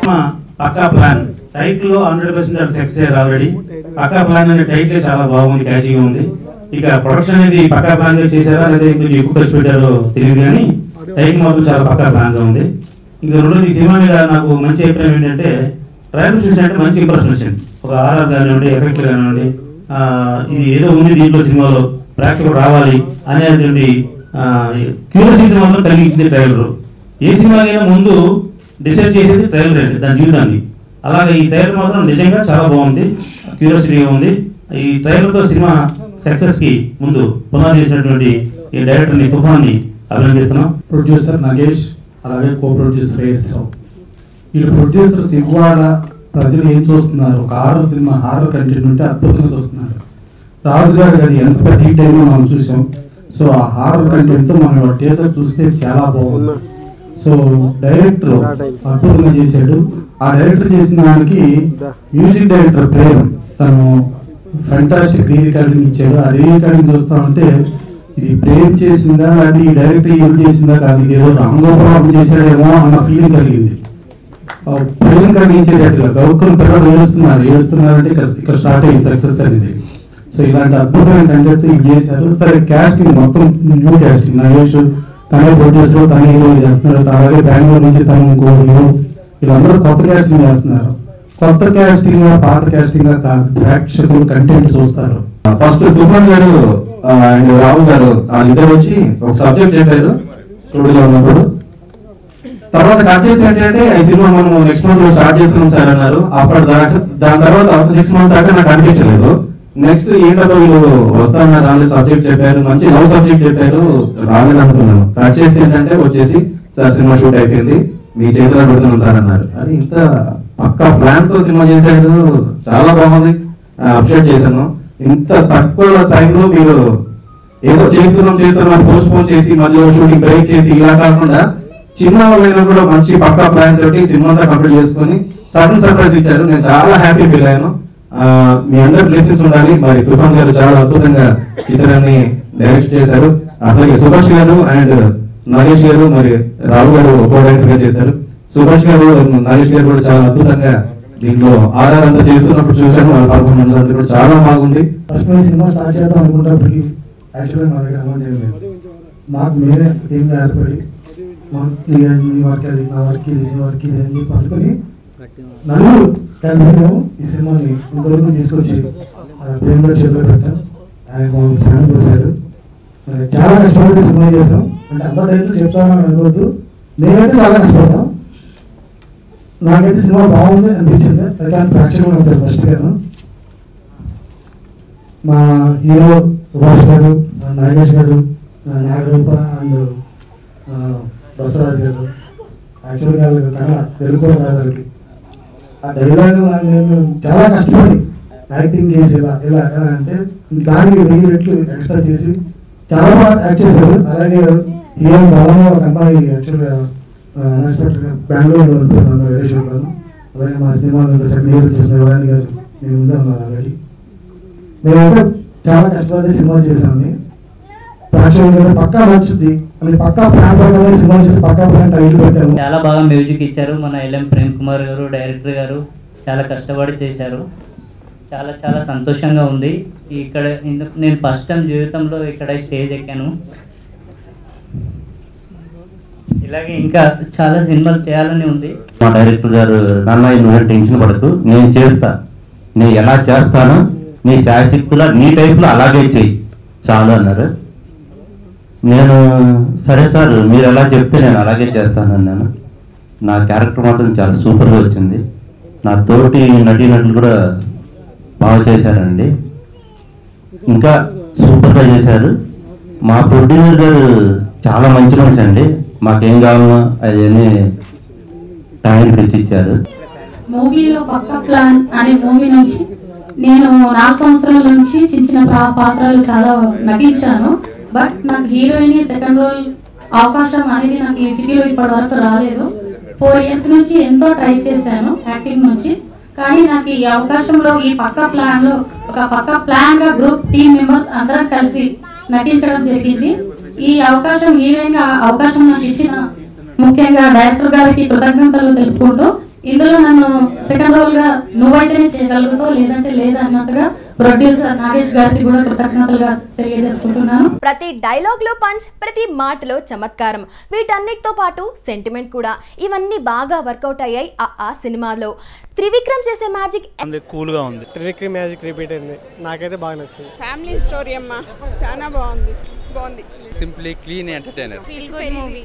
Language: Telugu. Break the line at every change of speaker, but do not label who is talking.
సినిమా పక్కా ప్లాన్ టైటిల్ లో 100% సక్సెస్ ఆల్రెడీ. పక్కా ప్లాన్ అనే టైటిల్ చాలా బాగుంది, క్యాచీగా ఉంది. ఇక ప్రొడక్షన్ అనేది పక్కా ప్లాన్ గా చేశారా లేదా కొంచెం ఎక్కువ ఖర్చు పెట్టారో తెలియదు, కానీ టైటిల్ మాత్రం చాలా పక్కా ప్లాన్ గా ఉంది. ఇంకా రెండోది ఈ సినిమా మీద నాకు మంచి అభిప్రాయం ఏంటంటే ట్రైలర్ చూసినట్టే మంచి ఇంప్రెషన్ వచ్చింది. ఒక ఆర్ఆర్ కానివ్వండి, ఎఫెక్ట్లు కానివ్వండి, ఇది ఏదో ఉంది దీంట్లో సినిమాలో ప్రేక్షకులు రావాలి అనేటువంటి క్యూరియాసిటీ మాత్రం కలిగించింది ట్రైలర్. ఏ సినిమాకైనా ముందు డిసైడ్ చేసేది ట్రైలర్ అండి, దాని జీవితాన్ని. అలాగే ఈ ట్రైలర్ మాత్రం నిజంగా చాలా బాగుంది, క్యూరియాసిటీగా ఉంది. ఈ ట్రైలర్తో సినిమా సక్సెస్ కి ముందు పునాది చేసినటువంటి ఈ డైరెక్టర్ని తుఫాన్ని అభినందిస్తున్నాం.
ప్రొడ్యూసర్ నగేష్, అలాగే కో ప్రొడ్యూసర్ ఏఎస్రావు. వీళ్ళు ప్రొడ్యూసర్స్ ఇవాళ ప్రజలు ఏం చూస్తున్నారు, ఒక హారర్ సినిమా, హారర్ కంటెంట్ ఉంటే అద్భుతంగా చూస్తున్నారు. రాజు గారు అది ఎంత పెద్ద హిట్ అయిందో మనం చూసాం. సో ఆ హారర్ కంటెంట్తో మనం టీజర్ చూస్తే చాలా బాగుంది. సో డైరెక్టర్ అద్భుతంగా చేశాడు. ఆ డైరెక్టర్ చేసిన దానికి మ్యూజిక్ డైరెక్టర్ ప్రేమ్ తను ఫెంటాస్టిక్ రీ రికార్డింగ్ ఇచ్చాడు. ఆ రీ రికార్డింగ్ చూస్తా ఉంటే ఇది ప్రేమ్ చేసిందా అది డైరెక్టర్ ఏం చేసిందా కాదు, ఏదో రాంగోపాలం చేశాడేమో అన్న ఫీలింగ్ కలిగింది. ప్రేమ్ కలిగించేటట్టుగా గౌతమ్ పిల్లలు ఏడుస్తున్నారంటే ఇక్కడ స్టార్ట్ అయ్యింది సక్సెస్ అనేది. సో ఇలాంటి అద్భుతమైన కంటెంట్ ఇది చేశారు. సరే క్యాస్టింగ్ మొత్తం న్యూ క్యాస్టింగ్. నగేష్ తనే ప్రొడ్యూసర్, తనే హీరో చేస్తున్నాడు. అలాగే బెంగళూరు నుంచి తను ఇంకో హీరో, వీళ్ళందరూ కొత్త క్యాస్టింగ్ చేస్తున్నారు. కొత్త క్యాస్టింగ్ పాత క్యాస్టింగ్ కాదు, ప్రేక్షకులు కంటెంట్ చూస్తారు.
ఫస్ట్ తుఫాన్ గారు అండ్ రావు గారు ఇద్దరు వచ్చి ఒక సబ్జెక్ట్ చెప్పారు స్టూడియోలో ఉన్నప్పుడు. తర్వాత కట్ చేసి ఏంటంటే ఈ సినిమా మనం నెక్స్ట్ మంత్ లో స్టార్ట్ చేస్తున్నాం సార్ అన్నారు. అప్పటి దాని తర్వాత 6 months దాకా నాకు అనిపించలేదు. నెక్స్ట్ ఏంటో వీళ్ళు వస్తామన్నారు, దానిలో సబ్జెక్ట్ చెప్పారు, మంచి లవ్ సబ్జెక్ట్ చెప్పారు, రాలేదు అనుకున్నాను. కట్ చేసి ఏంటంటే వచ్చేసి సార్ సినిమా షూట్ అయిపోయింది, మీ చేతిలో పెడుతున్నాం సార్ అన్నారు. అది ఇంత పక్కా ప్లాన్ తో సినిమా చేశాడు, చాలా బాగుంది, అప్రిషియేట్ చేశాను. ఇంత తక్కువ టైంలో మీరు ఏదో చేస్తున్నాం పోస్ట్ పోన్ చేసి మధ్యలో షూటింగ్ బ్రేక్ చేసి ఇలా కాకుండా చిన్న వాళ్ళైనా కూడా మంచి పక్కా ప్లాన్ తోటి సినిమా అంతా కంప్లీట్ చేసుకుని సడన్ సర్ప్రైజ్ ఇచ్చారు. నేను చాలా హ్యాపీ ఫీల్ అయ్యాను. మీ అందరి బ్లెస్సింగ్స్ ఉండాలి. మరి తుఫాన్ గారు చాలా అద్భుతంగా చిత్రాన్ని డైరెక్ట్ చేశారు. అట్లాగే సుభాష్ గారు అండ్ నగేష్ గారు మరి రావు గారు కో డైరెక్టర్ గా చేశారు. సుభాష్ గారు నగేష్ గారు కూడా చాలా అద్భుతంగా దీంట్లో ఆర్ఆర్ అంతా చేస్తున్నప్పుడు చూశాను. వాళ్ళ పర్ఫార్మెన్స్ అంతా కూడా చాలా బాగుంది.
ఫస్ట్ సినిమా స్టార్ట్ చేద్దాం అనుకున్నప్పటికీ యాక్చువల్గా మా దగ్గర అమౌంట్ ఏం లేదు. మాకు మేమే టీంగా ఏర్పడి నీ వర్క్ అది, నా వర్క్ ఇది, నీ వర్క్ ఇది అని చెప్పి అనుకుని నలుగురు కలిసి మేము ఈ సినిమాని ఇంతవరకు తీసుకొచ్చి ప్రేమగా చేతులు పెట్టాం. ఆయన ప్రాణం పోసారు. చాలా కష్టపడి సినిమా చేసాం. అంటే అంత టైటిల్ చెప్తామని అనుకోవద్దు, మేమైతే చాలా కష్టపడతాం. నాకైతే సినిమా బాగుంది అనిపించింది. కానీ ప్రేక్షకులు వచ్చారు ఫస్ట్ గాను. మా హీరో సుభాష్ గారు, నాగేష్ గారు, నాగరూప అండ్ బసరాజ్ గారు యాక్చువల్గా కన్నడ తెలుగు కూడా కాదు వాళ్ళకి. ఆ డైలాగ్ నేను చాలా కష్టపడి యాక్టింగ్ చేసి ఇలా ఇలా ఎలా అంటే దానికి 1000 రెట్లు ఎక్స్ట్రా చేసి చాలా బాగా యాక్ట్ చేశారు. అలాగే హీరో బలంగా ఒక అమ్మాయి యాక్చువల్గా అన్ఎక్స్పెక్టెడ్గా బెంగళూరులో ఉంటున్నాను వేరే షోలో. అలాగే మా సినిమాలో సెకండ్ చేసిన యువరాణి గారు నేను ముందే ఉన్నారు ఆల్రెడీ. మేమైతే చాలా కష్టపడి సినిమా చేసామని ప్రేక్షకులు పక్కా నచ్చుద్ది అని పక్కా ప్లాన్ ప్రకారం సినిమా చేసి పక్కా ప్లాన్ టైటిల్ పెట్టాము.
చాలా బాగా మ్యూజిక్ ఇచ్చారు మన ఎల్ఎం ప్రేమ్ కుమార్ గారు, డైరెక్టర్ గారు చాలా కష్టపడి చేశారు. చాలా చాలా సంతోషంగా ఉంది. ఇక్కడ నేను ఫస్ట్ టైం జీవితంలో ఇక్కడ స్టేజ్ ఎక్కాను. ఇలాగే ఇంకా చాలా సినిమాలు చేయాలని ఉంది.
మా డైరెక్టర్ గారు నాన్న నువ్వు టెన్షన్ పడకు, నేను చేస్తా, నేను ఎలా చేస్తానో నీ శాశక్తులా నీ టైప్లో అలాగే చెయ్యి చాలు అన్నారు. నేను సరే సార్ మీరు ఎలా చెప్తే నేను అలాగే చేస్తాను అన్నాను. నా క్యారెక్టర్ మాత్రం చాలా సూపర్గా వచ్చింది. నా తోటి నటీనటులు కూడా బాగా చేశారండి, ఇంకా సూపర్గా చేశారు. మా ప్రొడ్యూసర్ గారు చాలా మంచి మనిషి అండి. మాకేం కావాలో అవన్నీ టైంకి తెచ్చిచ్చారు.
మూవీలో పక్కా ప్లాన్ అనే మూవీ నుంచి నేను 4 సంవత్సరాల నుంచి చిన్న చిన్న పాత్రలు చాలా నటించాను. బట్ నాకు హీరోయిన్ సెకండ్ రోల్ అవకాశం అనేది నాకు ఈ సిటీలో ఇప్పటి వరకు రాలేదు. 4 years నుంచి ఎంతో ట్రై చేశాను యాక్టింగ్ నుంచి. కానీ నాకు ఈ అవకాశంలో ఈ పక్కా ప్లాన్ లో ఒక పక్కా ప్లాన్ గా గ్రూప్ టీమ్ మెంబర్స్ అందరం కలిసి నటించడం జరిగింది. ఈ అవకాశం హీరోయిన్ గా అవకాశం నాకు ఇచ్చిన ముఖ్యంగా డైరెక్టర్ గారికి కృతజ్ఞతలు తెలుపుకుంటూ ఇందులో నన్ను సెకండ్ రోల్ గా నువ్వైతేనే చేయగలుగుతావు లేదంటే లేదా అన్నట్టుగా ప్రొడ్యూసర్ నాగేష్ గారికి కూడా కృతజ్ఞతలుగా తెలియజేసుకుంటున్నాను.
ప్రతి డైలాగ్ లో పంచ్, ప్రతి మాటలో చమత్కారం, వీటన్నిటితో పాటు సెంటిమెంట్ కూడా, ఇవన్నీ బాగా వర్కౌట్ అయ్యాయి ఆ సినిమాలో. త్రివిక్రమ్ చేసే మ్యాజిక్
కూల్ గా ఉంది.
త్రివిక్రమ్ మ్యాజిక్ రిపీట్ అయింది, నాకైతే బాగా నచ్చింది.
ఫ్యామిలీ స్టోరీ అమ్మా, చాలా బాగుంది.
Simply clean entertainer.
Feel good movie.